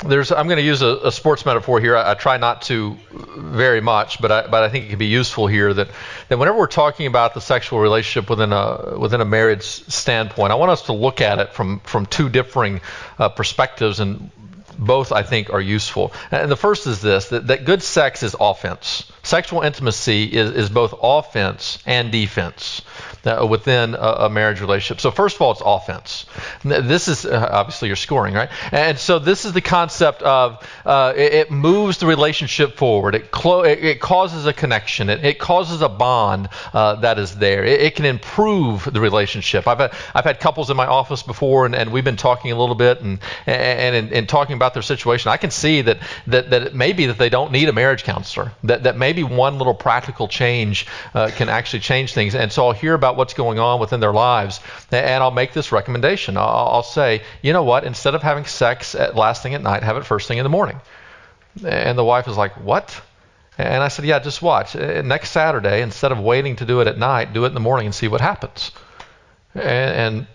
I'm going to use a sports metaphor here. I try not to very much, but I think it can be useful here. That whenever we're talking about the sexual relationship within a marriage standpoint, I want us to look at it from two differing perspectives, and both I think are useful. And the first is this: that good sex is offense. Sexual intimacy is both offense and defense within a marriage relationship. So first of all, it's offense. This is obviously you're scoring, right? And so this is the concept of it moves the relationship forward. It causes a connection. It causes a bond that is there. It can improve the relationship. I've had couples in my office before, and we've been talking a little bit, and in talking about their situation, I can see that it may be that they don't need a marriage counselor. That maybe one little practical change can actually change things. And so I'll hear about what's going on within their lives, and I'll make this recommendation. I'll say, you know what, instead of having sex last thing at night, have it first thing in the morning. And the wife is like, what? And I said, yeah, just watch. Next Saturday, instead of waiting to do it at night, do it in the morning and see what happens. And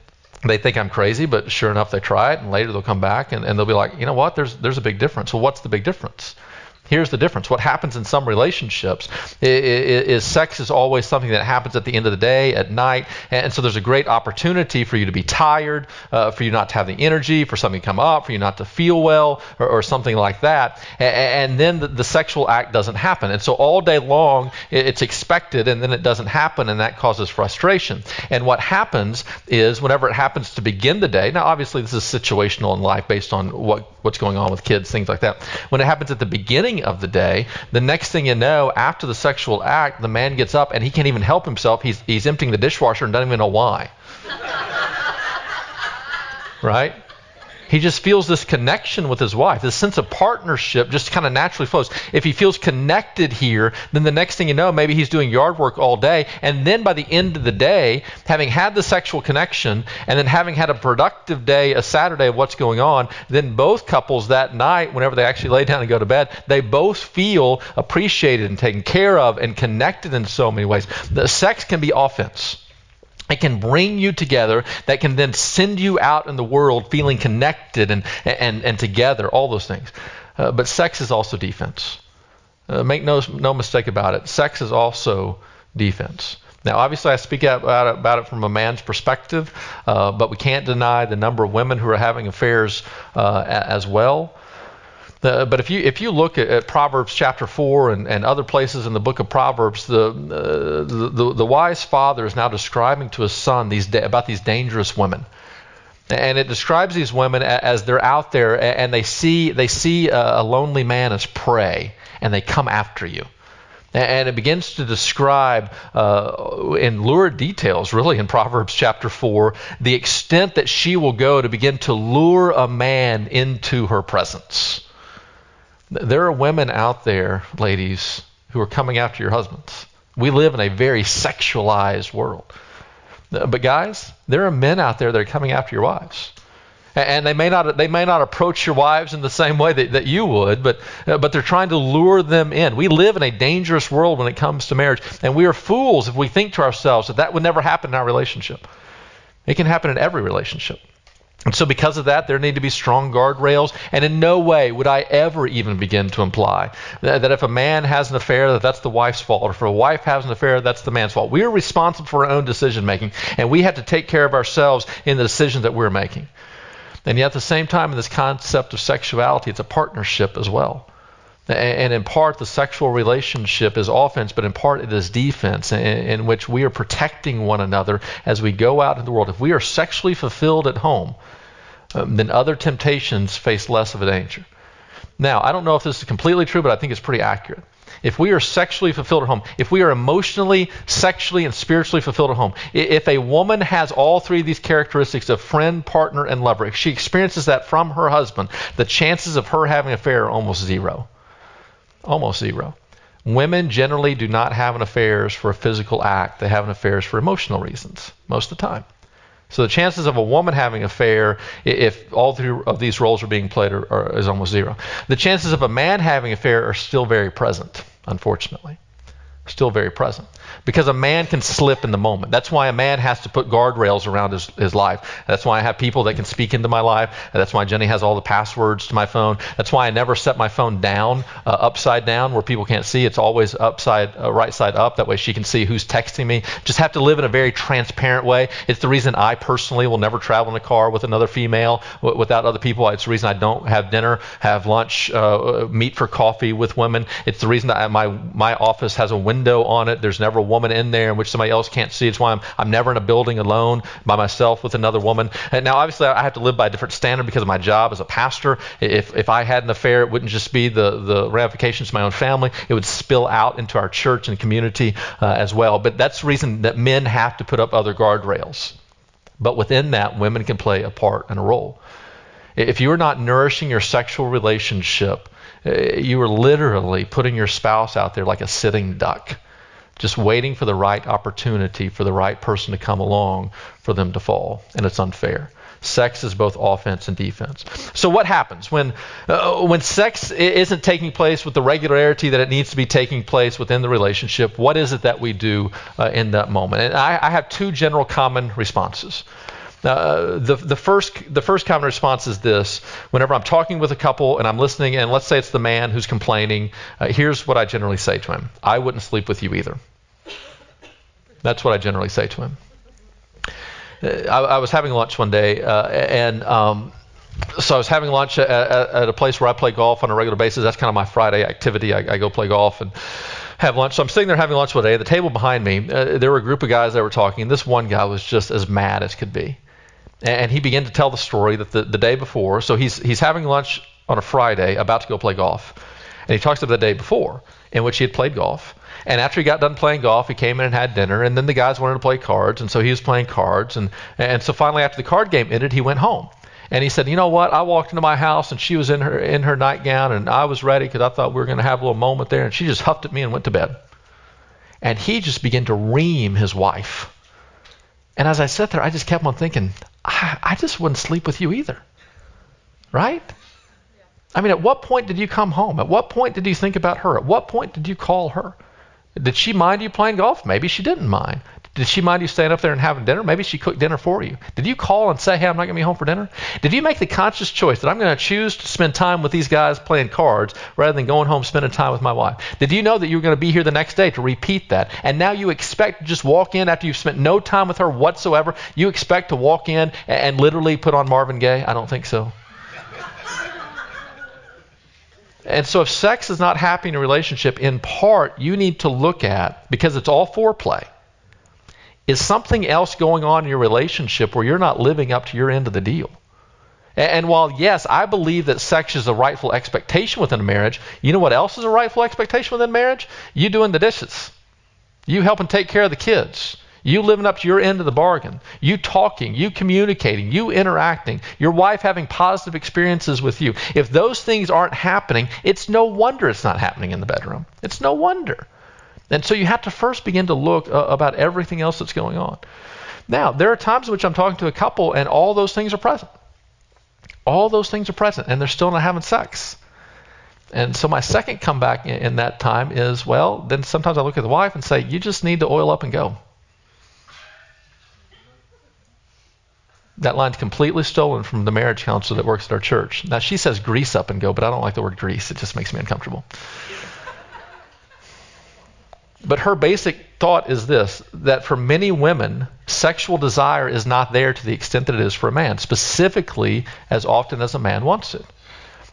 they think I'm crazy, but sure enough, they try it, and later they'll come back and they'll be like, you know what, there's a big difference. Well, what's the big difference? Here's the difference. What happens in some relationships is sex is always something that happens at the end of the day, at night, and so there's a great opportunity for you to be tired, for you not to have the energy, for something to come up, for you not to feel well, or something like that, and then the sexual act doesn't happen. And so all day long, it's expected, and then it doesn't happen, and that causes frustration. And what happens is whenever it happens to begin the day, now obviously this is situational in life based on what's going on with kids, things like that. When it happens at the beginning of the day, the next thing you know, after the sexual act, the man gets up and he can't even help himself. He's emptying the dishwasher and doesn't even know why. Right? He just feels this connection with his wife. This sense of partnership just kind of naturally flows. If he feels connected here, then the next thing you know, maybe he's doing yard work all day. And then by the end of the day, having had the sexual connection and then having had a productive day, a Saturday of what's going on, then both couples that night, whenever they actually lay down and go to bed, they both feel appreciated and taken care of and connected in so many ways. The sex can be offense. It can bring you together, that can then send you out in the world feeling connected and together, all those things. But sex is also defense. Make no mistake about it. Sex is also defense. Now, obviously, I speak about it from a man's perspective, but we can't deny the number of women who are having affairs as well. But if you look at Proverbs chapter 4 and other places in the book of Proverbs, the wise father is now describing to his son about these dangerous women. And it describes these women as they're out there and they see a lonely man as prey, and they come after you. And it begins to describe in lurid details, really, in Proverbs chapter 4, the extent that she will go to begin to lure a man into her presence. There are women out there, ladies, who are coming after your husbands. We live in a very sexualized world. But guys, there are men out there that are coming after your wives. And they may not approach your wives in the same way that you would, but they're trying to lure them in. We live in a dangerous world when it comes to marriage, and we are fools if we think to ourselves that would never happen in our relationship. It can happen in every relationship. And so because of that, there need to be strong guardrails, and in no way would I ever even begin to imply that if a man has an affair, that's the wife's fault, or if a wife has an affair, that's the man's fault. We are responsible for our own decision making, and we have to take care of ourselves in the decisions that we're making. And yet at the same time, in this concept of sexuality, it's a partnership as well. And in part, the sexual relationship is offense, but in part it is defense, in which we are protecting one another as we go out in the world. If we are sexually fulfilled at home, then other temptations face less of a danger. Now, I don't know if this is completely true, but I think it's pretty accurate. If we are sexually fulfilled at home, if we are emotionally, sexually, and spiritually fulfilled at home, if a woman has all three of these characteristics of friend, partner, and lover, if she experiences that from her husband, the chances of her having an affair are almost zero. Almost zero. Women generally do not have an affairs for a physical act. They have an affairs for emotional reasons most of the time. So the chances of a woman having an affair, if all three of these roles are being played, is almost zero. The chances of a man having an affair are still very present, unfortunately. Still very present. Because a man can slip in the moment. That's why a man has to put guardrails around his life. That's why I have people that can speak into my life. And that's why Jenny has all the passwords to my phone. That's why I never set my phone down, upside down where people can't see. It's always upside, right side up. That way she can see who's texting me. Just have to live in a very transparent way. It's the reason I personally will never travel in a car with another female, without other people. It's the reason I don't have dinner, have lunch, meet for coffee with women. It's the reason that my office has a window on it. There's never a woman in there in which somebody else can't see. It's why I'm never in a building alone by myself with another woman. And now, obviously, I have to live by a different standard because of my job as a pastor. If I had an affair, it wouldn't just be the ramifications to my own family. It would spill out into our church and community as well. But that's the reason that men have to put up other guardrails. But within that, women can play a part and a role. If you're not nourishing your sexual relationship, you are literally putting your spouse out there like a sitting duck, just waiting for the right opportunity for the right person to come along for them to fall. And it's unfair. Sex is both offense and defense. So what happens when sex isn't taking place with the regularity that it needs to be taking place within the relationship? What is it that we do in that moment? And I have two general common responses. The first common response is this. Whenever I'm talking with a couple and I'm listening, and let's say it's the man who's complaining, here's what I generally say to him. I wouldn't sleep with you either. That's what I generally say to him. I was having lunch one day, so I was having lunch at a place where I play golf on a regular basis. That's kind of my Friday activity. I go play golf and have lunch. So I'm sitting there having lunch one day. At the table behind me, there were a group of guys that were talking, and this one guy was just as mad as could be. And he began to tell the story that the day before, so he's having lunch on a Friday, about to go play golf. And he talks about the day before, in which he had played golf. And after he got done playing golf, he came in and had dinner. And then the guys wanted to play cards, and so he was playing cards. And so finally, after the card game ended, he went home. And he said, you know what? I walked into my house, and she was in her nightgown, and I was ready because I thought we were going to have a little moment there. And she just huffed at me and went to bed. And he just began to ream his wife. And as I sat there, I just kept on thinking, I just wouldn't sleep with you either. Right? I mean, at what point did you come home? At what point did you think about her? At what point did you call her? Did she mind you playing golf? Maybe she didn't mind. Did she mind you staying up there and having dinner? Maybe she cooked dinner for you. Did you call and say, hey, I'm not going to be home for dinner? Did you make the conscious choice that I'm going to choose to spend time with these guys playing cards rather than going home spending time with my wife? Did you know that you were going to be here the next day to repeat that? And now you expect to just walk in after you've spent no time with her whatsoever? You expect to walk in and literally put on Marvin Gaye? I don't think so. And so if sex is not happening in a relationship, in part, you need to look at, because it's all foreplay, is something else going on in your relationship where you're not living up to your end of the deal? And while, yes, I believe that sex is a rightful expectation within a marriage, you know what else is a rightful expectation within marriage? You doing the dishes. You helping take care of the kids. You living up to your end of the bargain. You talking, you communicating, you interacting, your wife having positive experiences with you. If those things aren't happening, it's no wonder it's not happening in the bedroom. It's no wonder. And so you have to first begin to look about everything else that's going on. Now, there are times in which I'm talking to a couple and all those things are present. All those things are present and they're still not having sex. And so my second comeback in that time is, well, then sometimes I look at the wife and say, you just need to oil up and go. That line's completely stolen from the marriage counselor that works at our church. Now, she says grease up and go, but I don't like the word grease. It just makes me uncomfortable. But her basic thought is this, that for many women, sexual desire is not there to the extent that it is for a man, specifically as often as a man wants it.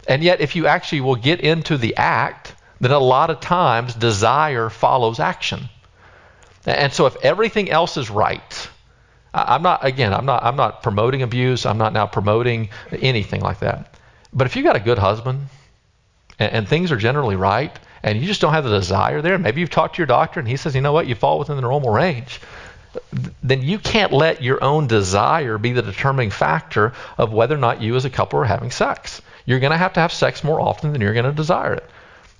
And yet, if you actually will get into the act, then a lot of times desire follows action. And so if everything else is right, I'm not promoting abuse. I'm not now promoting anything like that. But if you got a good husband and things are generally right and you just don't have the desire there, maybe you've talked to your doctor and he says, you know what, you fall within the normal range, then you can't let your own desire be the determining factor of whether or not you as a couple are having sex. You're going to have sex more often than you're going to desire it.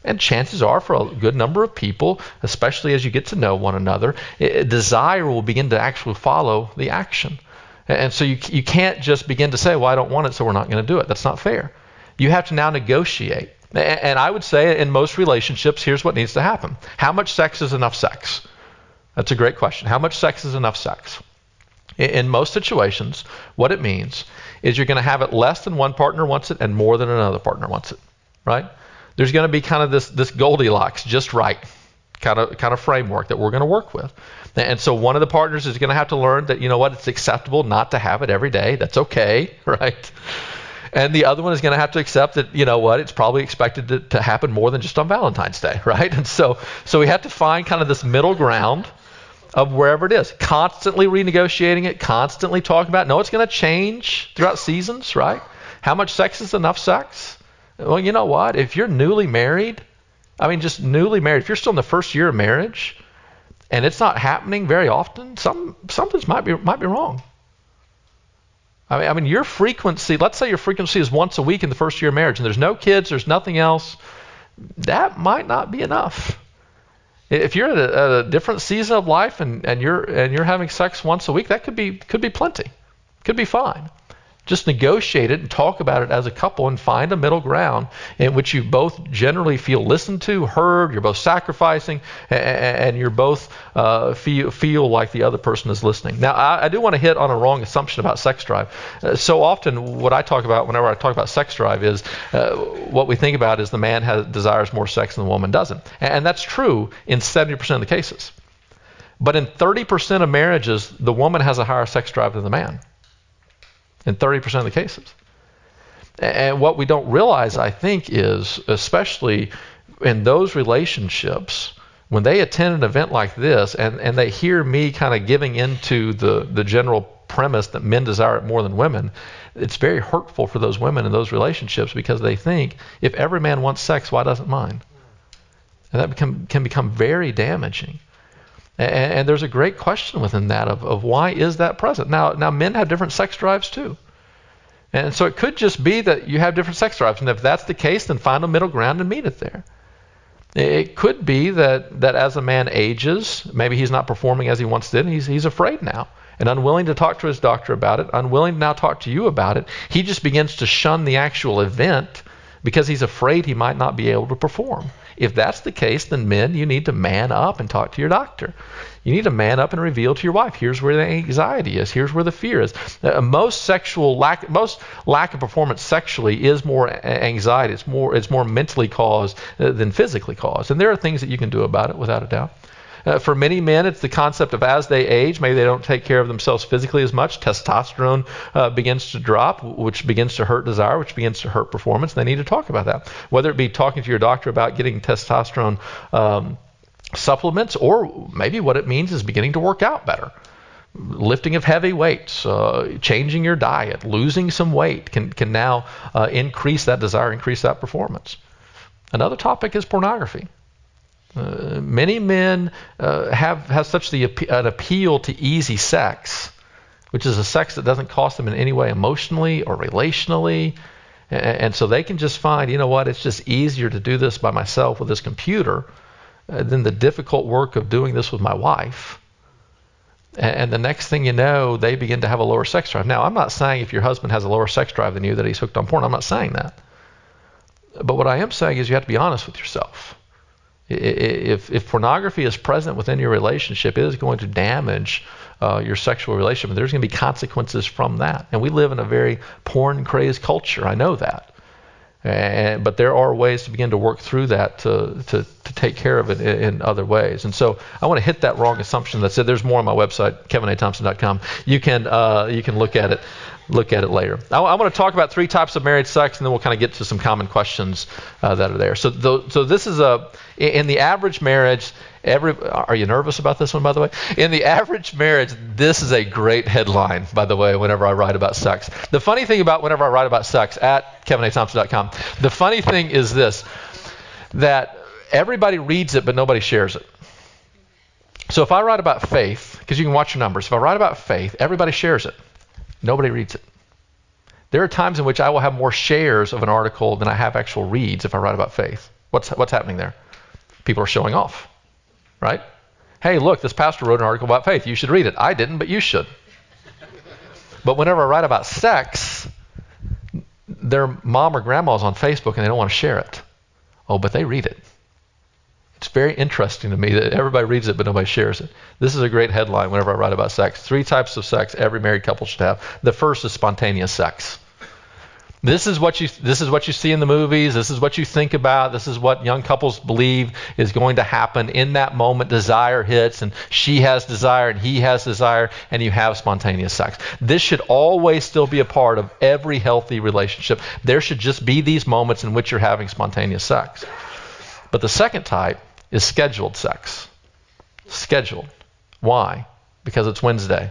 And chances are, for a good number of people, especially as you get to know one another, desire will begin to actually follow the action. And so you can't just begin to say, well, I don't want it, so we're not going to do it. That's not fair. You have to now negotiate. And I would say in most relationships, here's what needs to happen. How much sex is enough sex? That's a great question. How much sex is enough sex? In most situations, what it means is you're going to have it less than one partner wants it and more than another partner wants it, right? There's going to be kind of this Goldilocks, just right, kind of framework that we're going to work with. And so one of the partners is going to have to learn that, it's acceptable not to have it every day. That's okay, right? And the other one is going to have to accept that, it's probably expected to happen more than just on Valentine's Day, right? And so we have to find kind of this middle ground of wherever it is, constantly renegotiating it, constantly talking about it. No, it's going to change throughout seasons, right? How much sex is enough sex? Well, you know what? If you're newly married, just newly married, if you're still in the first year of marriage and it's not happening very often, something might be wrong. Your frequency, let's say your frequency is once a week in the first year of marriage and there's no kids, there's nothing else, that might not be enough. If you're at a different season of life and you're having sex once a week, that could be plenty. Could be fine. Just negotiate it and talk about it as a couple and find a middle ground in which you both generally feel listened to, heard, you're both sacrificing, and you're both feel like the other person is listening. Now, I do want to hit on a wrong assumption about sex drive. So often what I talk about whenever I talk about sex drive is what we think about is the man desires more sex than the woman doesn't. And that's true in 70% of the cases. But in 30% of marriages, the woman has a higher sex drive than the man. In 30% of the cases. And what we don't realize, I think, is especially in those relationships, when they attend an event like this and they hear me kind of giving into the general premise that men desire it more than women, it's very hurtful for those women in those relationships because they think, if every man wants sex, why doesn't mine? And that can become very damaging. And there's a great question within that of why is that present? Now men have different sex drives too. And so it could just be that you have different sex drives. And if that's the case, then find a middle ground and meet it there. It could be that as a man ages, maybe he's not performing as he once did, and he's afraid now and unwilling to talk to his doctor about it, unwilling to now talk to you about it. He just begins to shun the actual event because he's afraid he might not be able to perform. If that's the case, then men, you need to man up and talk to your doctor. You need to man up and reveal to your wife, here's where the anxiety is, here's where the fear is. Most lack of performance sexually is more anxiety. It's more mentally caused than physically caused. And there are things that you can do about it, without a doubt. For many men, it's the concept of as they age, maybe they don't take care of themselves physically as much. Testosterone begins to drop, which begins to hurt desire, which begins to hurt performance. They need to talk about that. Whether it be talking to your doctor about getting testosterone supplements, or maybe what it means is beginning to work out better. Lifting of heavy weights, changing your diet, losing some weight can now increase that desire, increase that performance. Another topic is pornography. Many men have such an appeal to easy sex, which is a sex that doesn't cost them in any way emotionally or relationally. And so they can just find, it's just easier to do this by myself with this computer than the difficult work of doing this with my wife. And the next thing you know, they begin to have a lower sex drive. Now, I'm not saying if your husband has a lower sex drive than you that he's hooked on porn. I'm not saying that. But what I am saying is you have to be honest with yourself. If pornography is present within your relationship, it is going to damage your sexual relationship. There's going to be consequences from that. And we live in a very porn-crazed culture. I know that. But there are ways to begin to work through that to take care of it in other ways. And so I want to hit that wrong assumption that said there's more on my website, kevinathompson.com. You can look at it later. I want to talk about 3 types of marriage sex, and then we'll kind of get to some common questions that are there. So this is in the average marriage. Are you nervous about this one, by the way? In the average marriage, this is a great headline, by the way, whenever I write about sex. The funny thing about whenever I write about sex at kevinathompson.com, the funny thing is this, that everybody reads it, but nobody shares it. So if I write about faith, because you can watch your numbers, if I write about faith, everybody shares it. Nobody reads it. There are times in which I will have more shares of an article than I have actual reads if I write about faith. What's happening there? People are showing off, right? Hey, look, this pastor wrote an article about faith. You should read it. I didn't, but you should. But whenever I write about sex, their mom or grandma's on Facebook and they don't want to share it. Oh, but they read it. It's very interesting to me that everybody reads it, but nobody shares it. This is a great headline whenever I write about sex. 3 types of sex every married couple should have. The first is spontaneous sex. This is what you see in the movies. This is what you think about. This is what young couples believe is going to happen in that moment. Desire hits, and she has desire, and he has desire, and you have spontaneous sex. This should always still be a part of every healthy relationship. There should just be these moments in which you're having spontaneous sex. But the second type is scheduled sex. Scheduled. Why? Because it's Wednesday,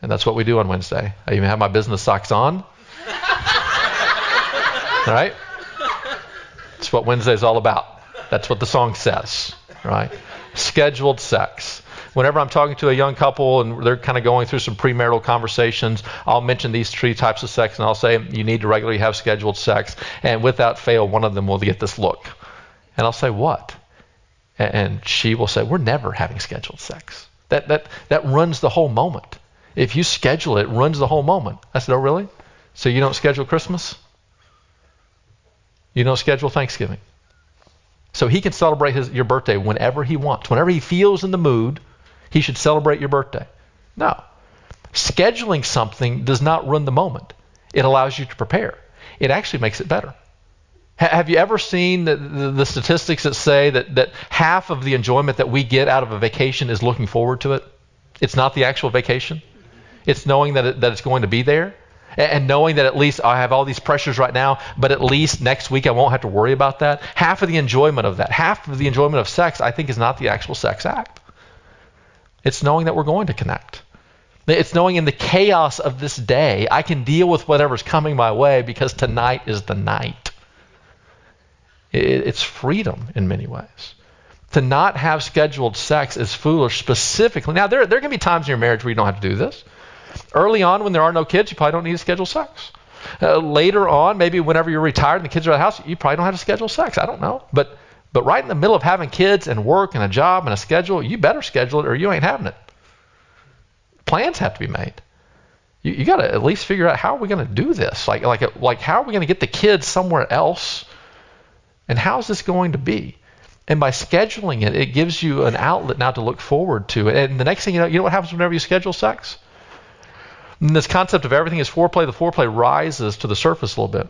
and that's what we do on Wednesday. I even have my business socks on. All right? That's what Wednesday's all about. That's what the song says, right? Scheduled sex. Whenever I'm talking to a young couple and they're kind of going through some premarital conversations, I'll mention these 3 types of sex, and I'll say you need to regularly have scheduled sex, and without fail, one of them will get this look. And I'll say, what? And she will say, we're never having scheduled sex. That runs the whole moment. If you schedule it, it runs the whole moment. I said, oh, really? So you don't schedule Christmas? You don't schedule Thanksgiving. So he can celebrate your birthday whenever he wants. Whenever he feels in the mood, he should celebrate your birthday. No. Scheduling something does not run the moment. It allows you to prepare. It actually makes it better. Have you ever seen the statistics that say that half of the enjoyment that we get out of a vacation is looking forward to it? It's not the actual vacation. It's knowing that it's going to be there. And knowing that at least I have all these pressures right now, but at least next week I won't have to worry about that. Half of the enjoyment of that, half of the enjoyment of sex, I think is not the actual sex act. It's knowing that we're going to connect. It's knowing in the chaos of this day, I can deal with whatever's coming my way because tonight is the night. It's freedom in many ways. To not have scheduled sex is foolish specifically. Now, there are going to be times in your marriage where you don't have to do this. Early on, when there are no kids, you probably don't need to schedule sex. Later on, maybe whenever you're retired and the kids are at the house, you probably don't have to schedule sex. I don't know. But right in the middle of having kids and work and a job and a schedule, you better schedule it or you ain't having it. Plans have to be made. You got to at least figure out, how are we going to do this? Like how are we going to get the kids somewhere else? And how's this going to be? And by scheduling it, it gives you an outlet now to look forward to it. And the next thing you know what happens whenever you schedule sex? And this concept of everything is foreplay, the foreplay rises to the surface a little bit.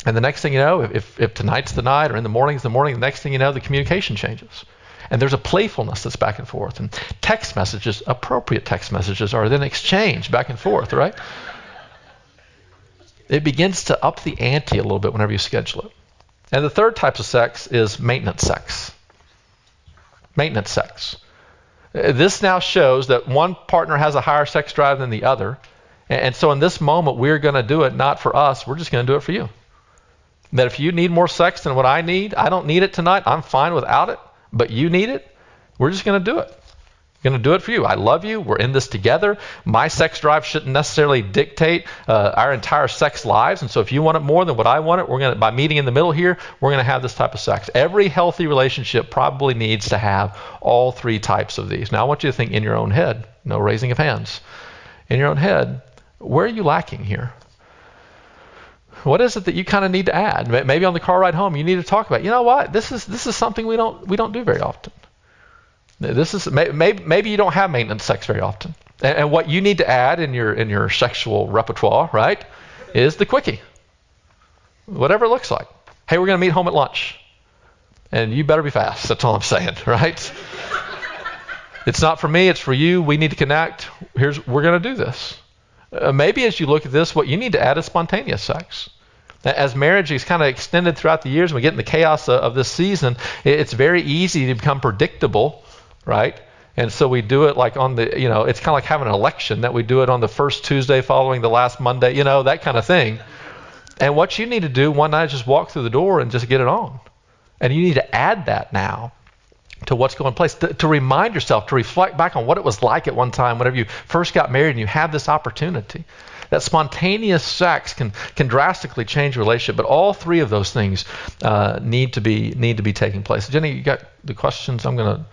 And the next thing you know, if tonight's the night or in the morning's the morning, the next thing you know, the communication changes. And there's a playfulness that's back and forth. And text messages, appropriate text messages, are then exchanged back and forth, right? It begins to up the ante a little bit whenever you schedule it. And the third type of sex is maintenance sex. Maintenance sex. This now shows that one partner has a higher sex drive than the other. And so in this moment, we're going to do it not for us. We're just going to do it for you. That if you need more sex than what I need, I don't need it tonight. I'm fine without it. But you need it. We're just going to do it. Going to do it for you. I love you. We're in this together. My sex drive shouldn't necessarily dictate our entire sex lives. And so if you want it more than what I want it, we're going to, by meeting in the middle here, we're going to have this type of sex. Every healthy relationship probably needs to have all 3 types of these. Now I want you to think in your own head. No raising of hands. In your own head, where are you lacking here? What is it that you kind of need to add? Maybe on the car ride home, you need to talk about, you know what? This is something we don't do very often. This is maybe you don't have maintenance sex very often, and what you need to add in your sexual repertoire, right, is the quickie, whatever it looks like. Hey, we're going to meet home at lunch, and you better be fast. That's all I'm saying, right? It's not for me; it's for you. We need to connect. We're going to do this. Maybe as you look at this, what you need to add is spontaneous sex. As marriage is kind of extended throughout the years, and we get in the chaos of this season, it's very easy to become predictable. Right? And so we do it like on the, it's kind of like having an election, that we do it on the first Tuesday following the last Monday, that kind of thing. And what you need to do one night is just walk through the door and just get it on. And you need to add that now to what's going place, to remind yourself, to reflect back on what it was like at one time whenever you first got married and you had this opportunity. That spontaneous sex can drastically change a relationship, but all 3 of those things need to be taking place. Jenny, you got the questions? I'm gonna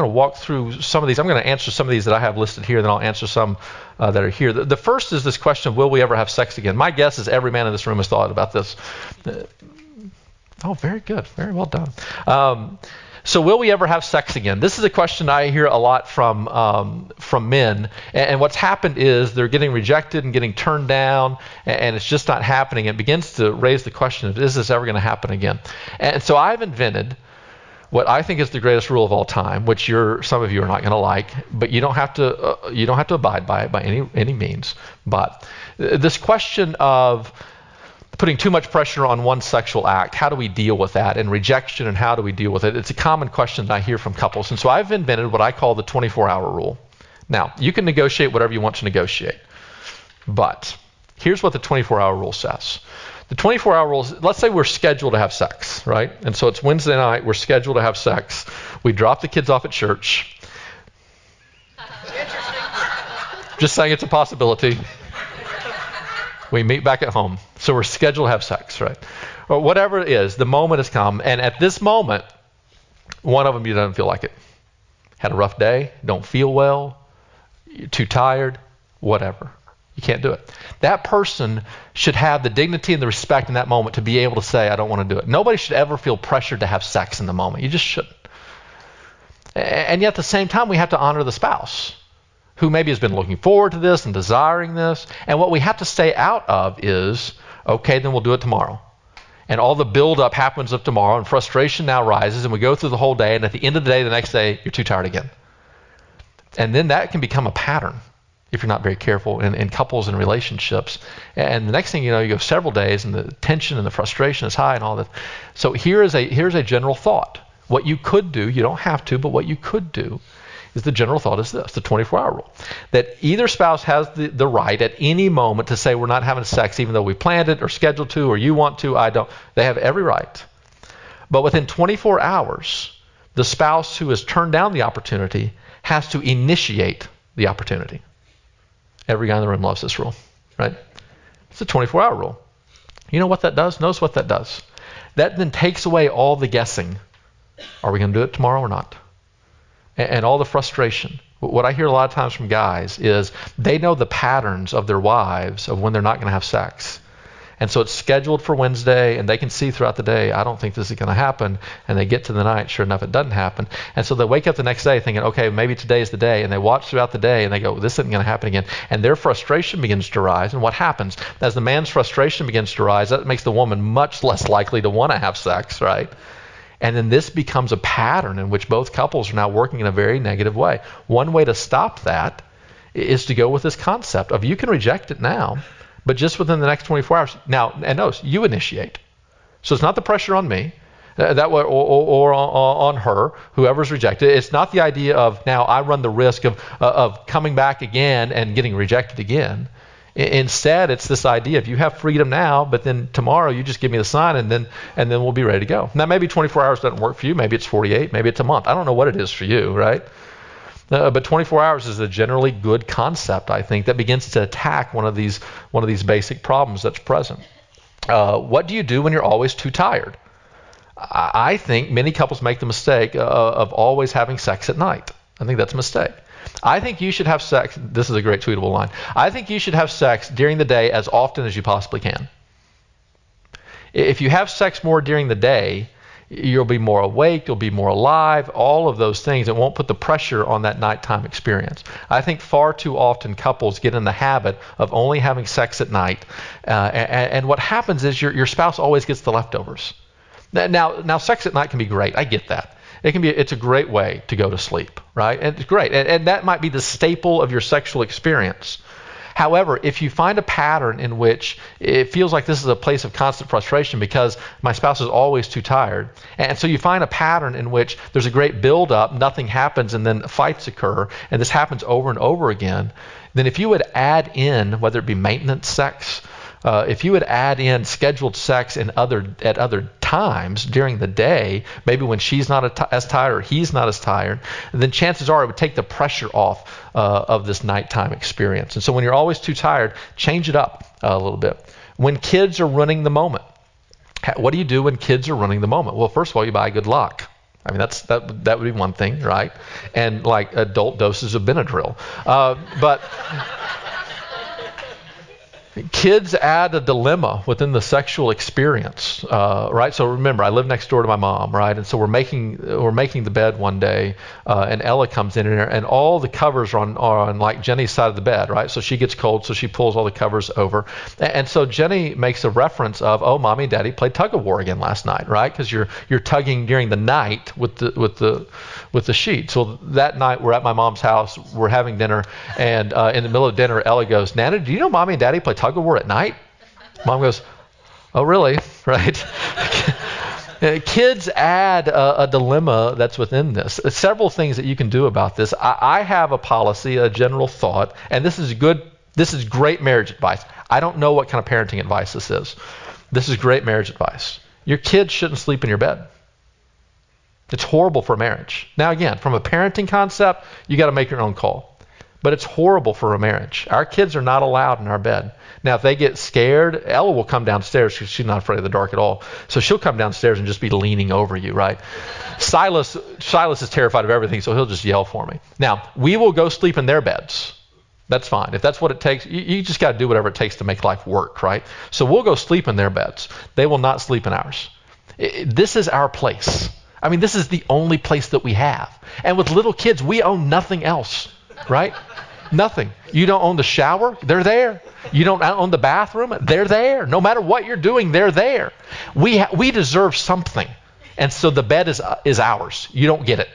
walk through some of these. I'm going to answer some of these that I have listed here, then I'll answer some that are here. The first is this question of, will we ever have sex again? My guess is every man in this room has thought about this. Oh, very good. Very well done. So will we ever have sex again? This is a question I hear a lot from men. And what's happened is they're getting rejected and getting turned down, and it's just not happening. It begins to raise the question of, is this ever going to happen again? And so I've invented what I think is the greatest rule of all time, which some of you are not going to like, but you don't have to abide by it by any means. But this question of putting too much pressure on one sexual act, how do we deal with that? And rejection, and how do we deal with it? It's a common question that I hear from couples. And so I've invented what I call the 24-hour rule. Now, you can negotiate whatever you want to negotiate, but here's what the 24-hour rule says. The 24-hour rule is, let's say we're scheduled to have sex, right? And so it's Wednesday night, we're scheduled to have sex. We drop the kids off at church. Just saying it's a possibility. We meet back at home. So we're scheduled to have sex, right? Or whatever it is, the moment has come. And at this moment, one of them, you don't feel like it. Had a rough day, don't feel well, you're too tired, whatever. You can't do it. That person should have the dignity and the respect in that moment to be able to say, I don't want to do it. Nobody should ever feel pressured to have sex in the moment. You just shouldn't. And yet at the same time, we have to honor the spouse who maybe has been looking forward to this and desiring this. And what we have to stay out of is, okay, then we'll do it tomorrow. And all the buildup happens of tomorrow, and frustration now rises, and we go through the whole day, and at the end of the day, the next day, you're too tired again. And then that can become a pattern if you're not very careful in couples and relationships. And the next thing you know, you go several days, and the tension and the frustration is high and all that. So here's a general thought. What you could do, you don't have to, but what you could do is the general thought is this, the 24-hour rule, that either spouse has the right at any moment to say we're not having sex even though we planned it or scheduled to, or you want to, I don't. They have every right. But within 24 hours, the spouse who has turned down the opportunity has to initiate the opportunity. Every guy in the room loves this rule, right? It's a 24-hour rule. You know what that does? Notice what that does. That then takes away all the guessing. Are we going to do it tomorrow or not? And all the frustration. What I hear a lot of times from guys is they know the patterns of their wives of when they're not going to have sex. And so it's scheduled for Wednesday, and they can see throughout the day, I don't think this is going to happen. And they get to the night, sure enough, it doesn't happen. And so they wake up the next day thinking, okay, maybe today's the day. And they watch throughout the day, and they go, this isn't going to happen again. And their frustration begins to rise. And what happens? As the man's frustration begins to rise, that makes the woman much less likely to want to have sex, right? And then this becomes a pattern in which both couples are now working in a very negative way. One way to stop that is to go with this concept of you can reject it now, but just within the next 24 hours. Now, and notice, you initiate. So it's not the pressure on me that way, or on her, whoever's rejected. It's not the idea of now I run the risk of coming back again and getting rejected again. Instead, it's this idea of you have freedom now, but then tomorrow you just give me the sign, and then we'll be ready to go. Now, maybe 24 hours doesn't work for you. Maybe it's 48. Maybe it's a month. I don't know what it is for you, right? But 24 hours is a generally good concept, I think, that begins to attack one of these basic problems that's present. What do you do when you're always too tired? I think many couples make the mistake of always having sex at night. I think that's a mistake. I think you should have sex. This is a great tweetable line. I think you should have sex during the day as often as you possibly can. If you have sex more during the day, you'll be more awake, you'll be more alive, all of those things. It won't put the pressure on that nighttime experience. I think far too often couples get in the habit of only having sex at night. And what happens is your spouse always gets the leftovers. Now, sex at night can be great. I get that. It's a great way to go to sleep, right? And it's great. And that might be the staple of your sexual experience. However, if you find a pattern in which it feels like this is a place of constant frustration because my spouse is always too tired, and so you find a pattern in which there's a great buildup, nothing happens, and then fights occur, and this happens over and over again, then if you would add in, whether it be maintenance sex, if you would add in scheduled sex at other times during the day, maybe when she's not as tired or he's not as tired, then chances are it would take the pressure off of this nighttime experience. And so when you're always too tired, change it up a little bit. When kids are running the moment, what do you do when kids are running the moment? Well, first of all, you buy good luck. I mean, that would be one thing, right? And like adult doses of Benadryl. But Kids add a dilemma within the sexual experience, right? So remember, I live next door to my mom, right? And so we're making the bed one day, and Ella comes in there, and all the covers are on like Jenny's side of the bed, right? So she gets cold, so she pulls all the covers over, and so Jenny makes a reference of, oh, mommy and daddy played tug of war again last night, right? Because you're tugging during the night with the sheet. So that night we're at my mom's house, we're having dinner, and in the middle of dinner, Ella goes, Nana, do you know mommy and daddy play tug of war at night? Mom goes, oh, really? Right? Kids add a dilemma that's within this. Several things that you can do about this. I have a policy, a general thought, and this is great marriage advice. I don't know what kind of parenting advice this is. This is great marriage advice. Your kids shouldn't sleep in your bed. It's horrible for marriage. Now, again, from a parenting concept, you got to make your own call. But it's horrible for a marriage. Our kids are not allowed in our bed. Now, if they get scared, Ella will come downstairs because she's not afraid of the dark at all. So she'll come downstairs and just be leaning over you, right? Silas is terrified of everything, so he'll just yell for me. Now, we will go sleep in their beds. That's fine. If that's what it takes, you just got to do whatever it takes to make life work, right? So we'll go sleep in their beds. They will not sleep in ours. This is our place. I mean, this is the only place that we have. And with little kids, we own nothing else, right? Nothing. You don't own the shower, they're there. You don't own the bathroom, they're there. No matter what you're doing, they're there. We deserve something. And so the bed is ours. You don't get it.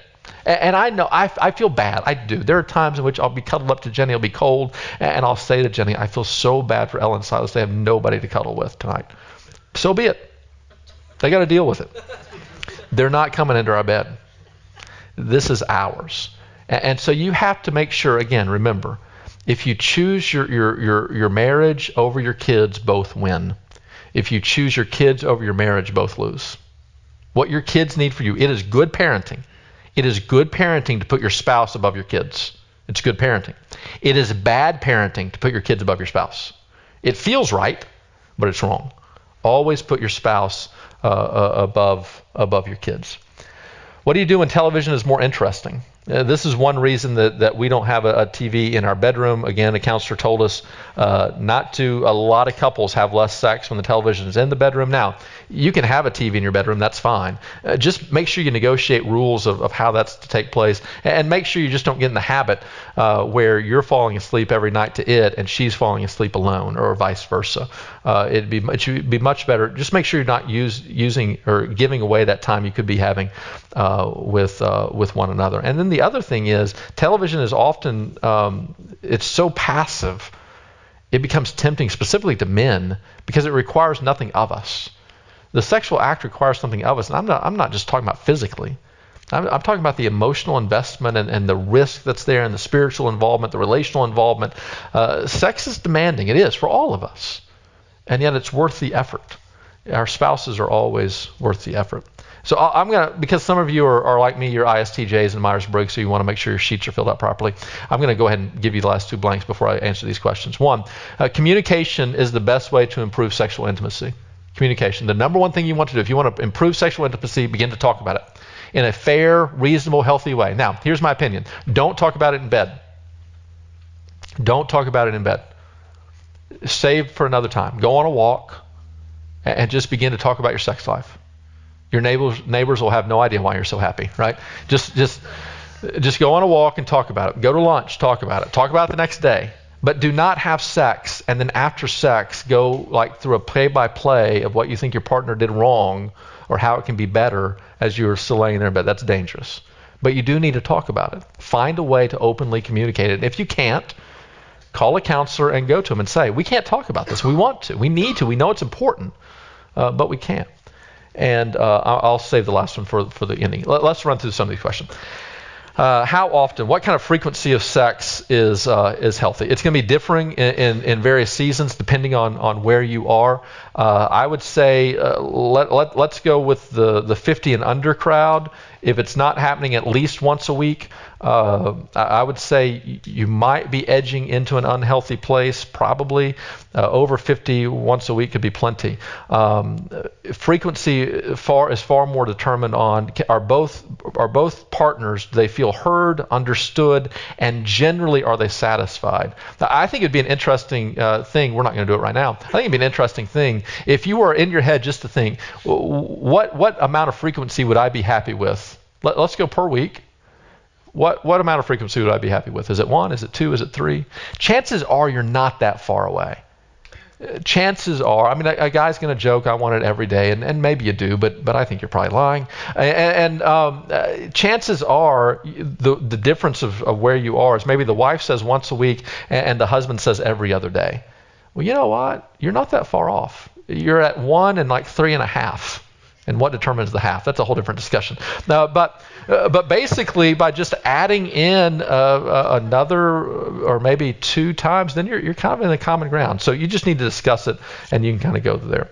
And I know, I feel bad. I do. There are times in which I'll be cuddled up to Jenny, it'll be cold, and I'll say to Jenny, I feel so bad for Ella and Silas. They have nobody to cuddle with tonight. So be it. They got to deal with it. They're not coming into our bed. This is ours. And so you have to make sure, again, remember, if you choose your marriage over your kids, both win. If you choose your kids over your marriage, both lose. What your kids need for you, it is good parenting. It is good parenting to put your spouse above your kids. It's good parenting. It is bad parenting to put your kids above your spouse. It feels right, but it's wrong. Always put your spouse above your kids. What do you do when television is more interesting? This is one reason that we don't have a TV in our bedroom. Again, a counselor told us not to. A lot of couples have less sex when the television is in the bedroom. Now, you can have a TV in your bedroom. That's fine. Just make sure you negotiate rules of how that's to take place, and make sure you just don't get in the habit where you're falling asleep every night to it and she's falling asleep alone, or vice versa. It should be much better. Just make sure you're not using or giving away that time you could be having with one another. And then the other thing is, television is often it's so passive, it becomes tempting specifically to men because it requires nothing of us. The sexual act requires something of us, and I'm not just talking about physically. I'm talking about the emotional investment and the risk that's there, and the spiritual involvement, the relational involvement. Sex is demanding. It is for all of us, and yet it's worth the effort. Our spouses are always worth the effort. So I'm going to, because some of you are like me, you're ISTJs and Myers-Briggs, so you want to make sure your sheets are filled out properly. I'm going to go ahead and give you the last two blanks before I answer these questions. One, communication is the best way to improve sexual intimacy. Communication. The number one thing you want to do, if you want to improve sexual intimacy, begin to talk about it in a fair, reasonable, healthy way. Now, here's my opinion. Don't talk about it in bed. Don't talk about it in bed. Save for another time. Go on a walk and just begin to talk about your sex life. Your neighbors will have no idea why you're so happy, right? Just go on a walk and talk about it. Go to lunch, talk about it. Talk about it the next day. But do not have sex and then after sex go like through a play-by-play of what you think your partner did wrong or how it can be better as you're still laying there in bed. That's dangerous. But you do need to talk about it. Find a way to openly communicate it. If you can't, call a counselor and go to them and say, we can't talk about this. We want to. We need to. We know it's important, but we can't. And I'll save the last one for the ending. Let's run through some of these questions. How often, what kind of frequency of sex is healthy? It's going to be differing in various seasons depending on where you are. I would say let's go with the 50 and under crowd. If it's not happening at least once a week, I would say you might be edging into an unhealthy place, probably. Over 50 once a week could be plenty. Frequency is far more determined on, are both are both partners, do they feel heard, understood, and generally are they satisfied? Now, I think it'd be an interesting thing. We're not going to do it right now. I think it'd be an interesting thing if you were in your head just to think, what amount of frequency would I be happy with? Let's go per week. What amount of frequency would I be happy with? Is it 1? Is it 2? Is it 3? Chances are you're not that far away. Chances are, I mean, a guy's going to joke, I want it every day, and maybe you do, but I think you're probably lying. And chances are the difference of where you are is maybe the wife says once a week and the husband says every other day. Well, you know what? You're not that far off. You're at 1 and like 3.5. And what determines the half? That's a whole different discussion. But basically, by just adding in another or maybe 2 times, then you're kind of in the common ground. So you just need to discuss it, and you can kind of go there.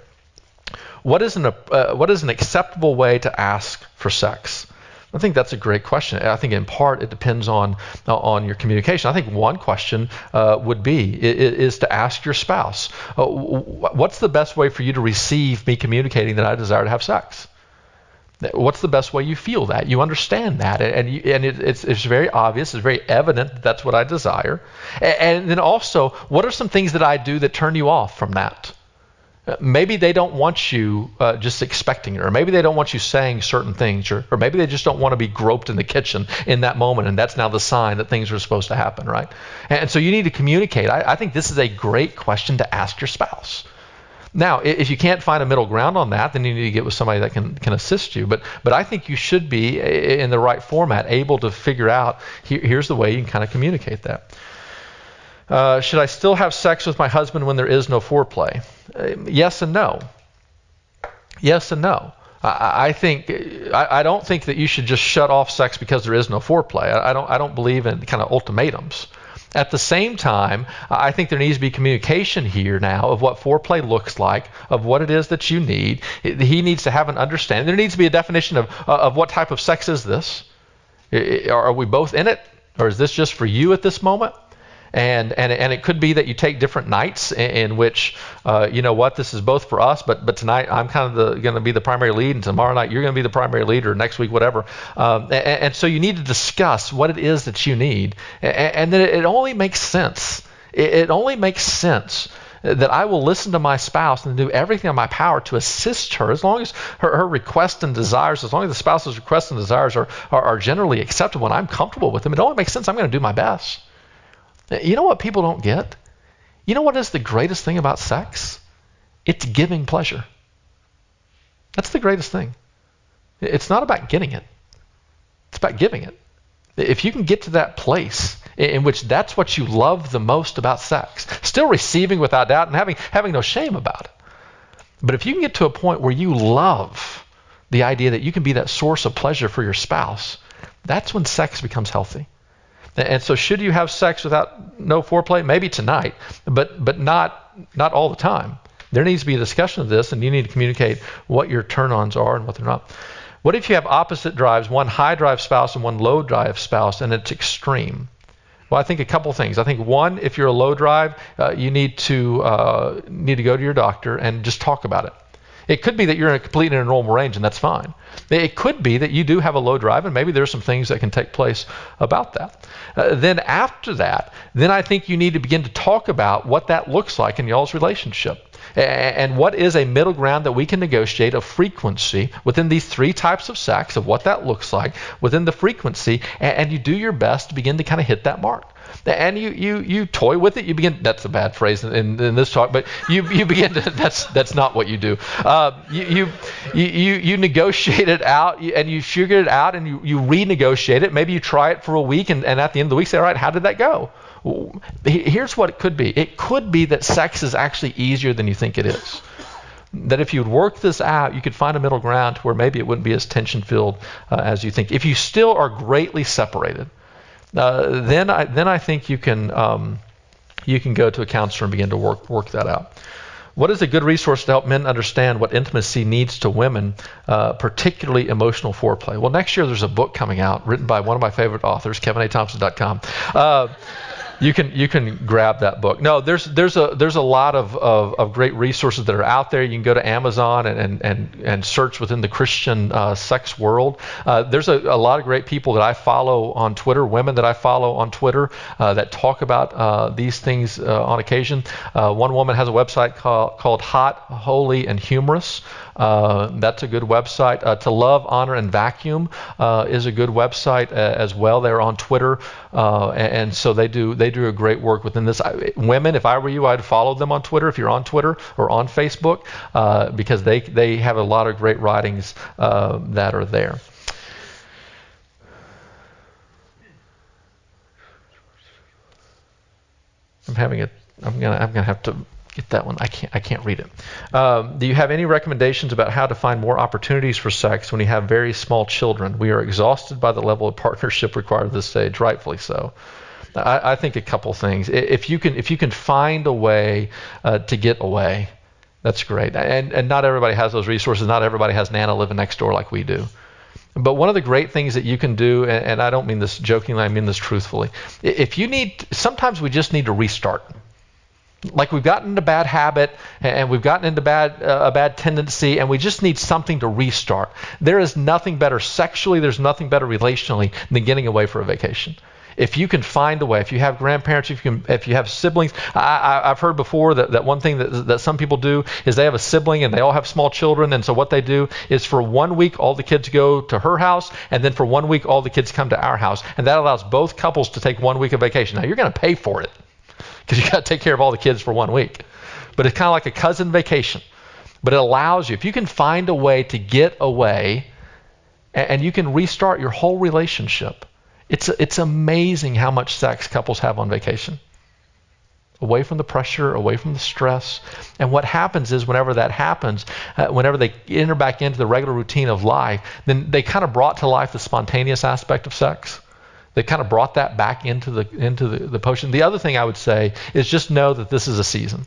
What is an acceptable way to ask for sex? I think that's a great question. I think in part it depends on your communication. I think one question would be is to ask your spouse, what's the best way for you to receive me communicating that I desire to have sex? What's the best way you feel that? You understand that, and it's very obvious, it's very evident that that's what I desire. And then also, what are some things that I do that turn you off from that? Maybe they don't want you just expecting it, or maybe they don't want you saying certain things, or maybe they just don't want to be groped in the kitchen in that moment, and that's now the sign that things are supposed to happen, right? And so you need to communicate. I think this is a great question to ask your spouse. Now, if you can't find a middle ground on that, then you need to get with somebody that can assist you. But I think you should be in the right format, able to figure out, here's the way you can kind of communicate that. Should I still have sex with my husband when there is no foreplay? Yes and no. Yes and no. I don't think that you should just shut off sex because there is no foreplay. I don't believe in kind of ultimatums. At the same time, I think there needs to be communication here now of what foreplay looks like, of what it is that you need. He needs to have an understanding. There needs to be a definition of what type of sex is this. Are we both in it, or is this just for you at this moment? And it could be that you take different nights in which, you know what, this is both for us, but tonight I'm kind of going to be the primary lead, and tomorrow night you're going to be the primary lead, or next week, whatever. And so you need to discuss what it is that you need. And then it only makes sense. It only makes sense that I will listen to my spouse and do everything in my power to assist her, as long as her requests and desires, as long as the spouse's requests and desires are generally acceptable and I'm comfortable with them. It only makes sense I'm going to do my best. You know what people don't get? You know what is the greatest thing about sex? It's giving pleasure. That's the greatest thing. It's not about getting it. It's about giving it. If you can get to that place in which that's what you love the most about sex, still receiving without doubt and having no shame about it. But if you can get to a point where you love the idea that you can be that source of pleasure for your spouse, that's when sex becomes healthy. And so should you have sex without no foreplay? Maybe tonight, but not all the time. There needs to be a discussion of this, and you need to communicate what your turn-ons are and what they're not. What if you have opposite drives, one high drive spouse and one low drive spouse, and it's extreme? Well, I think a couple things. I think one, if you're a low drive, you need to go to your doctor and just talk about it. It could be that you're in a complete and normal range, and that's fine. It could be that you do have a low drive, and maybe there's some things that can take place about that. Then after that, then I think you need to begin to talk about what that looks like in y'all's relationship. And what is a middle ground that we can negotiate of frequency within these 3 types of sex, of what that looks like within the frequency, and you do your best to begin to kind of hit that mark. And you toy with it. You begin. That's a bad phrase in this talk, but you begin to. That's not what you do. You negotiate it out, and you figure it out, and you renegotiate it. Maybe you try it for a week, and at the end of the week, say, all right, how did that go? Here's what it could be. It could be that sex is actually easier than you think it is. That if you'd work this out, you could find a middle ground to where maybe it wouldn't be as tension-filled as you think. If you still are greatly separated, then I think you can go to a counselor and begin to work that out. What is a good resource to help men understand what intimacy needs to women, particularly emotional foreplay? Well, next year there's a book coming out written by one of my favorite authors, KevinAThompson.com. You can grab that book. No, there's a lot of great resources that are out there. You can go to Amazon and search within the Christian sex world. There's a lot of great people that I follow on Twitter, women that I follow on Twitter that talk about these things on occasion. One woman has a website called Hot, Holy, and Humorous. That's a good website. To Love, Honor, and Vacuum is a good website as well. They're on Twitter, and so they do a great work within this. Women, if I were you, I'd follow them on Twitter if you're on Twitter or on Facebook, because they have a lot of great writings that are there. I'm gonna have to get that one. I can't read it. Do you have any recommendations about how to find more opportunities for sex when you have very small children? We are exhausted by the level of partnership required at this stage, rightfully so. I think a couple things. If you can find a way to get away, that's great. And not everybody has those resources. Not everybody has Nana living next door like we do. But one of the great things that you can do, and I don't mean this jokingly, I mean this truthfully. Sometimes we just need to restart. Like we've gotten into a bad habit and we've gotten into a bad tendency, and we just need something to restart. There is nothing better sexually, there's nothing better relationally than getting away for a vacation. If you can find a way, if you have grandparents, if you have siblings, I've heard before that one thing that some people do is they have a sibling and they all have small children, and so what they do is for 1 week all the kids go to her house, and then for 1 week all the kids come to our house, and that allows both couples to take 1 week of vacation. Now you're going to pay for it because you got to take care of all the kids for 1 week, but it's kind of like a cousin vacation. But it allows you, if you can find a way to get away, and you can restart your whole relationship. It's amazing how much sex couples have on vacation. Away from the pressure, away from the stress. And what happens is whenever that happens, whenever they enter back into the regular routine of life, then they kind of brought to life the spontaneous aspect of sex. They kind of brought that back into the potion. The other thing I would say is just know that this is a season.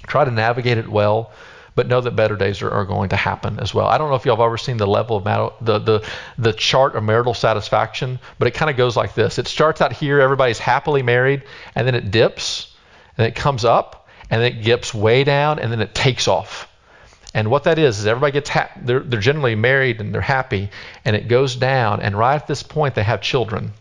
Try to navigate it well, but know that better days are going to happen as well. I don't know if y'all have ever seen the level of the chart of marital satisfaction, but it kind of goes like this. It starts out here, everybody's happily married, and then it dips, and it comes up, and then it dips way down, and then it takes off. And what that is everybody gets they're generally married and they're happy, and it goes down, and right at this point they have children.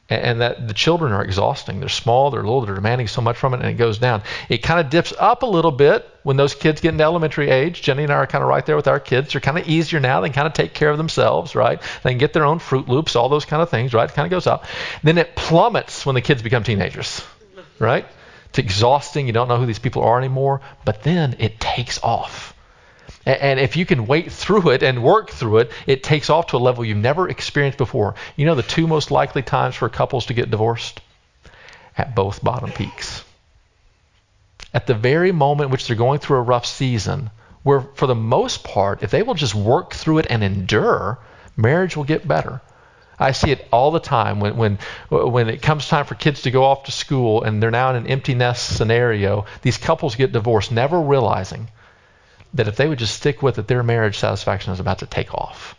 And that the children are exhausting. They're small, they're little, they're demanding so much from it, and it goes down. It kind of dips up a little bit when those kids get into elementary age. Jenny and I are kind of right there with our kids. They're kind of easier now. They can kind of take care of themselves, right? They can get their own Fruit Loops, all those kind of things, right? It kind of goes up. Then it plummets when the kids become teenagers, right? It's exhausting. You don't know who these people are anymore. But then it takes off. And if you can wait through it and work through it, it takes off to a level you've never experienced before. You know the two most likely times for couples to get divorced? At both bottom peaks. At the very moment in which they're going through a rough season, where for the most part, if they will just work through it and endure, marriage will get better. I see it all the time when it comes time for kids to go off to school and they're now in an empty nest scenario, these couples get divorced, never realizing that if they would just stick with it, their marriage satisfaction is about to take off.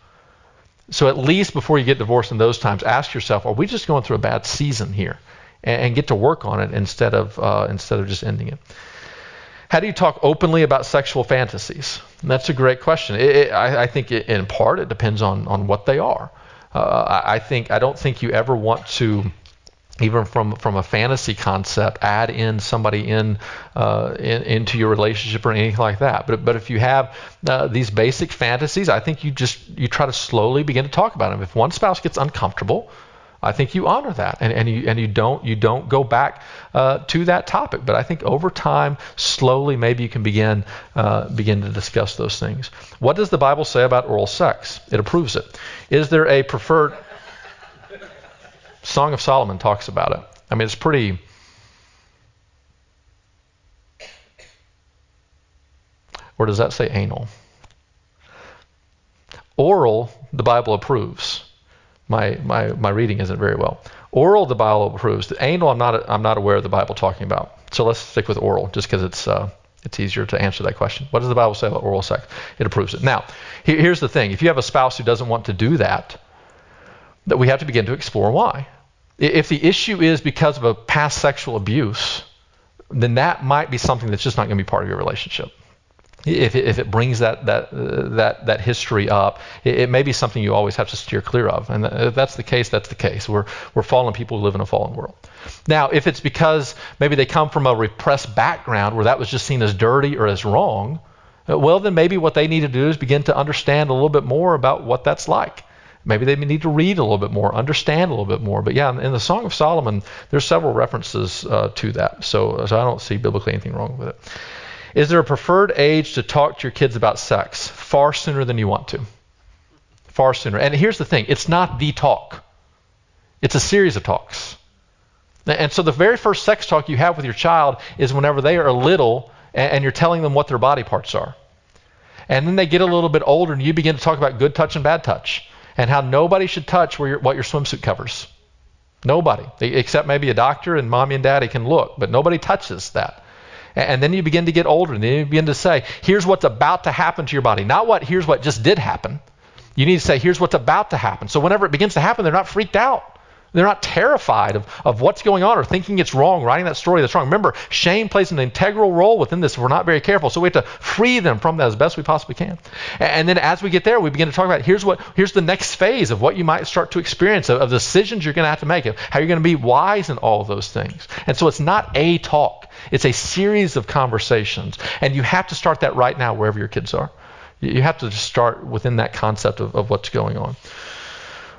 So at least before you get divorced in those times, ask yourself, are we just going through a bad season here? And get to work on it instead of just ending it. How do you talk openly about sexual fantasies? And that's a great question. I think in part it depends on what they are. I don't think you ever want to, even from a fantasy concept, add in somebody into your relationship or anything like that. But if you have these basic fantasies, I think you try to slowly begin to talk about them. If one spouse gets uncomfortable, I think you honor that and you don't go back to that topic. But I think over time, slowly, maybe you can begin to discuss those things. What does the Bible say about oral sex? It approves it. Is there a preferred? Song of Solomon talks about it. I mean, it's pretty. Or does that say anal? Oral, the Bible approves. My reading isn't very well. Oral, the Bible approves. The anal, I'm not aware of the Bible talking about. So let's stick with oral, just because it's easier to answer that question. What does the Bible say about oral sex? It approves it. Now, here's the thing: if you have a spouse who doesn't want to do that we have to begin to explore why. If the issue is because of a past sexual abuse, then that might be something that's just not going to be part of your relationship. If it brings that history up, it may be something you always have to steer clear of. And if that's the case, that's the case. We're fallen people who live in a fallen world. Now, if it's because maybe they come from a repressed background where that was just seen as dirty or as wrong, well, then maybe what they need to do is begin to understand a little bit more about what that's like. Maybe they need to read a little bit more, understand a little bit more. But yeah, in the Song of Solomon, there's several references to that. So I don't see biblically anything wrong with it. Is there a preferred age to talk to your kids about sex? Far sooner than you want to. Far sooner. And here's the thing. It's not the talk. It's a series of talks. And so the very first sex talk you have with your child is whenever they are little and you're telling them what their body parts are. And then they get a little bit older and you begin to talk about good touch and bad touch and how nobody should touch what your swimsuit covers. Nobody, except maybe a doctor and mommy and daddy can look, but nobody touches that. And then you begin to get older and then you begin to say, here's what's about to happen to your body. Not here's what just did happen. You need to say, here's what's about to happen. So whenever it begins to happen, they're not freaked out. They're not terrified of what's going on or thinking it's wrong, writing that story that's wrong. Remember, shame plays an integral role within this if we're not very careful. So we have to free them from that as best we possibly can. And then as we get there, we begin to talk about here's the next phase of what you might start to experience, of decisions you're going to have to make, of how you're going to be wise in all of those things. And so it's not a talk. It's a series of conversations. And you have to start that right now wherever your kids are. You have to just start within that concept of what's going on.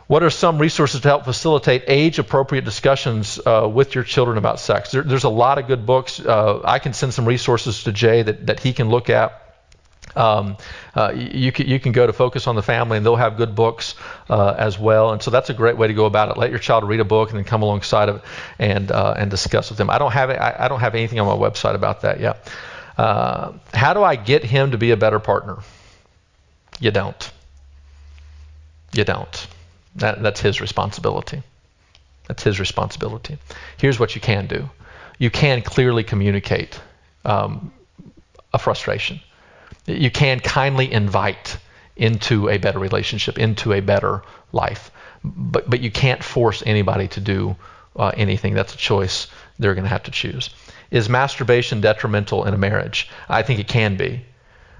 What are some resources to help facilitate age-appropriate discussions with your children about sex? There's a lot of good books. I can send some resources to Jay that he can look at. You can go to Focus on the Family, and they'll have good books as well. And so that's a great way to go about it. Let your child read a book and then come alongside of it and discuss with them. I don't have anything on my website about that yet. How do I get him to be a better partner? You don't. You don't. That's his responsibility. That's his responsibility. Here's what you can do. You can clearly communicate a frustration. You can kindly invite into a better relationship, into a better life. But you can't force anybody to do anything. That's a choice they're going to have to choose. Is masturbation detrimental in a marriage? I think it can be.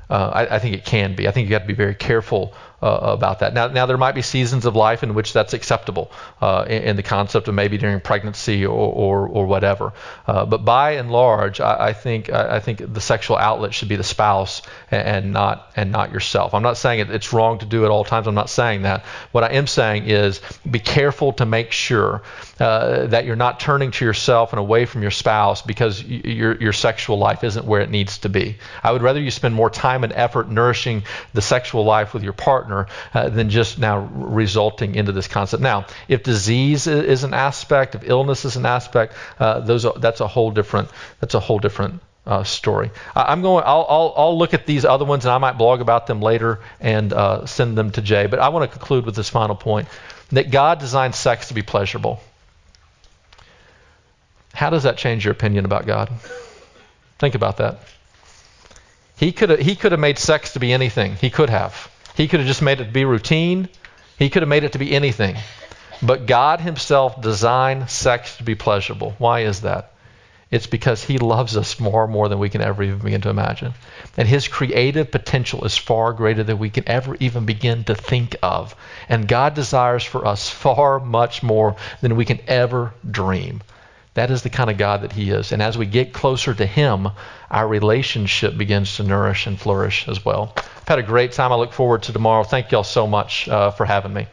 I think it can be. I think you have to be very careful about that. Now there might be seasons of life in which that's acceptable in the concept of maybe during pregnancy or whatever. But by and large, I think the sexual outlet should be the spouse and not yourself. I'm not saying it's wrong to do at all times. I'm not saying that. What I am saying is be careful to make sure that you're not turning to yourself and away from your spouse because your sexual life isn't where it needs to be. I would rather you spend more time and effort nourishing the sexual life with your partner than just now resulting into this concept. Now, if disease is an aspect, if illness is an aspect, that's a whole different story. I'll look at these other ones and I might blog about them later and send them to Jay. But I want to conclude with this final point that God designed sex to be pleasurable. How does that change your opinion about God? Think about that. He could have made sex to be anything. He could have. He could have just made it to be routine. He could have made it to be anything. But God himself designed sex to be pleasurable. Why is that? It's because he loves us far more than we can ever even begin to imagine. And his creative potential is far greater than we can ever even begin to think of. And God desires for us far much more than we can ever dream. That is the kind of God that he is. And as we get closer to him, our relationship begins to nourish and flourish as well. I've had a great time. I look forward to tomorrow. Thank y'all so much for having me.